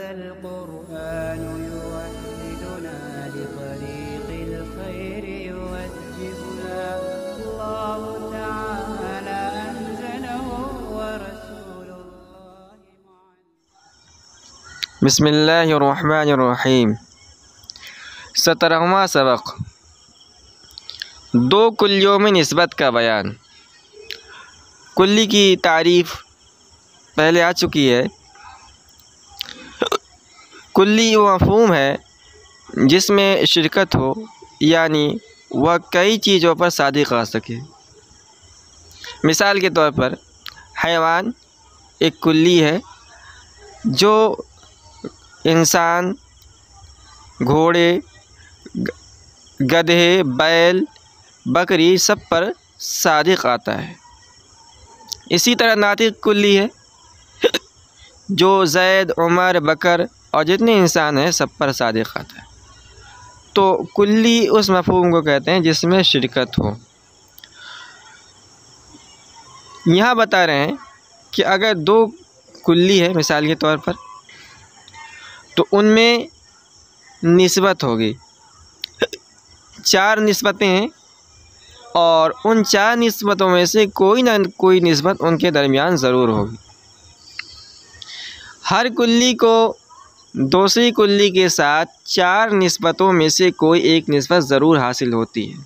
القرآن يوحدنا لطريق الخير يوجهنا الله تعالى أنزله ورسول الله بسم اللہ الرحمن الرحیم۔ 17واں سبق، دو کلیوں میں نسبت کا بیان۔ کلی کی تعریف پہلے آ چکی ہے۔ کلی وہ مفہوم ہے جس میں شرکت ہو، یعنی وہ کئی چیزوں پر صادق آ سکے۔ مثال کے طور پر حیوان ایک کلی ہے جو انسان، گھوڑے، گدھے، بیل، بکری سب پر صادق آتا ہے۔ اسی طرح ناطق کلی ہے جو زید، عمر، بکر اور جتنے انسان ہیں سب پر صادق آتا ہے۔ تو کلی اس مفہوم کو کہتے ہیں جس میں شرکت ہو۔ یہاں بتا رہے ہیں کہ اگر دو کلی ہے مثال کے طور پر، تو ان میں نسبت ہوگی، 4 نسبتیں ہیں، اور ان 4 نسبتوں میں سے کوئی نہ کوئی نسبت ان کے درمیان ضرور ہوگی۔ ہر کلی کو دوسری کلی کے ساتھ 4 نسبتوں میں سے کوئی ایک نسبت ضرور حاصل ہوتی ہے۔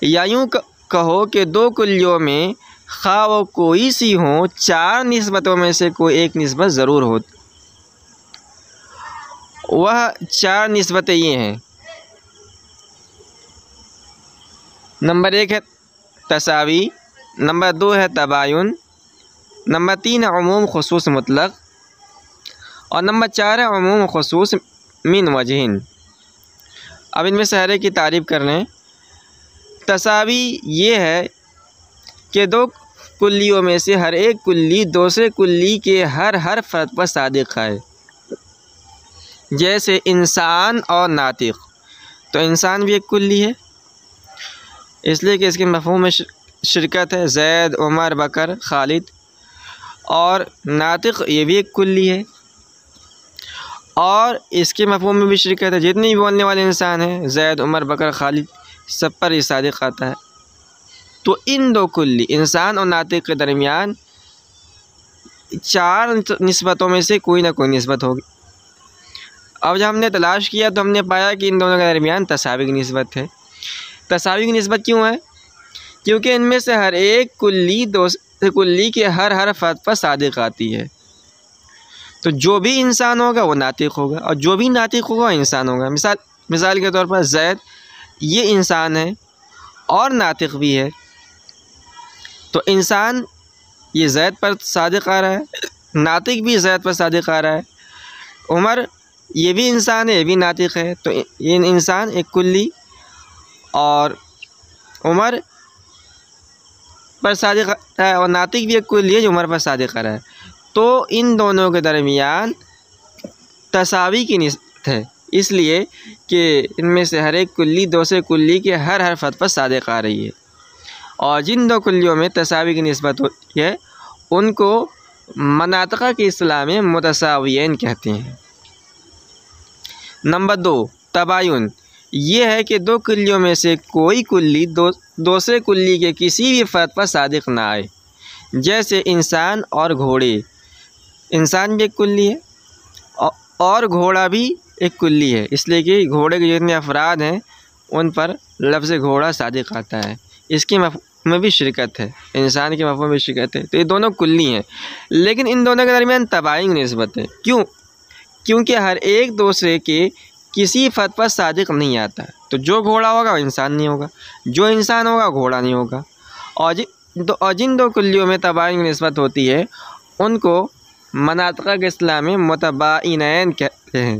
یا یوں کہو کہ دو کلیوں میں خواہ وہ کوئی سی ہوں، 4 نسبتوں میں سے کوئی ایک نسبت ضرور ہوتی۔ وہ 4 نسبتیں یہ ہیں۔ نمبر 1 ہے تساوی، نمبر 2 ہے تباین، نمبر 3 ہے عموم خصوص مطلق، اور نمبر 4 ہے عموم خصوص من وجہن۔ اب ان میں سے ہر ایک کی تعریف کر لیں۔ تساوی یہ ہے کہ دو کلیوں میں سے ہر ایک کلی دوسرے کلی کے ہر فرد پر صادق ہے۔ جیسے انسان اور ناطق، تو انسان بھی ایک کلی ہے اس لیے کہ اس کے مفہوم میں شرکت ہے، زید، عمر، بکر، خالد، اور ناطق یہ بھی ایک کلی ہے اور اس کے مفہوم میں بھی شرکت ہے۔ جتنے بھی بولنے والے انسان ہیں، زید، عمر، بکر، خالد، سب پر یہ صادق آتا ہے۔ تو ان دو کلی انسان اور ناطق کے درمیان 4 نسبتوں میں سے کوئی نہ کوئی نسبت ہوگی۔ اب جب ہم نے تلاش کیا تو ہم نے پایا کہ ان دونوں کے درمیان تساوی کی نسبت ہے۔ تساوی کی نسبت کیوں ہے؟ کیونکہ ان میں سے ہر ایک کلی دوسرے کلی کے ہر فرد پر صادق آتی ہے۔ تو جو بھی انسان ہوگا وہ ناطق ہوگا، اور جو بھی ناطق ہوگا وہ انسان ہوگا۔ مثال کے طور پر زید یہ انسان ہے اور ناطق بھی ہے، تو انسان یہ زید پر صادق آ رہا ہے، ناطق بھی زید پر صادق آ رہا ہے۔ عمر یہ بھی انسان ہے، یہ بھی ناطق ہے، تو یہ انسان ایک کلی اور عمر پر صادق ہے، اور ناطق بھی ایک کلی ہے جو عمر پر صادق آ رہا ہے۔ تو ان دونوں کے درمیان تساوی کی نسبت ہے، اس لیے کہ ان میں سے ہر ایک کلی دوسرے کلی کے ہر فرد پر صادق آ رہی ہے۔ اور جن دو کلیوں میں تساوی کی نسبت ہوتی ہے ان کو مناطقہ کی اصطلاح میں متساویین کہتے ہیں۔ نمبر 2 تباین، یہ ہے کہ دو کلیوں میں سے کوئی کلی دوسرے کلی کے کسی بھی فرد پر صادق نہ آئے۔ جیسے انسان اور گھوڑے، انسان بھی ایک کلی ہے اور گھوڑا بھی ایک کلی ہے، اس لیے کہ گھوڑے کے جتنے افراد ہیں ان پر لفظ گھوڑا صادق آتا ہے۔ اس کے مفہوم میں بھی شرکت ہے، انسان کے مفہوم میں شرکت ہے، تو یہ دونوں کلی ہیں، لیکن ان دونوں کے درمیان تباین کی نسبت ہے۔ کیوں؟ کیونکہ ہر ایک دوسرے کے کسی فرد پر صادق نہیں آتا۔ تو جو گھوڑا ہوگا وہ انسان نہیں ہوگا، جو انسان ہوگا گھوڑا نہیں ہوگا۔ اور جن دو کلیوں میں تباین کی نسبت ہوتی ہے ان کو مناطقہ کے اصطلاح میں متباینین کہتے ہیں۔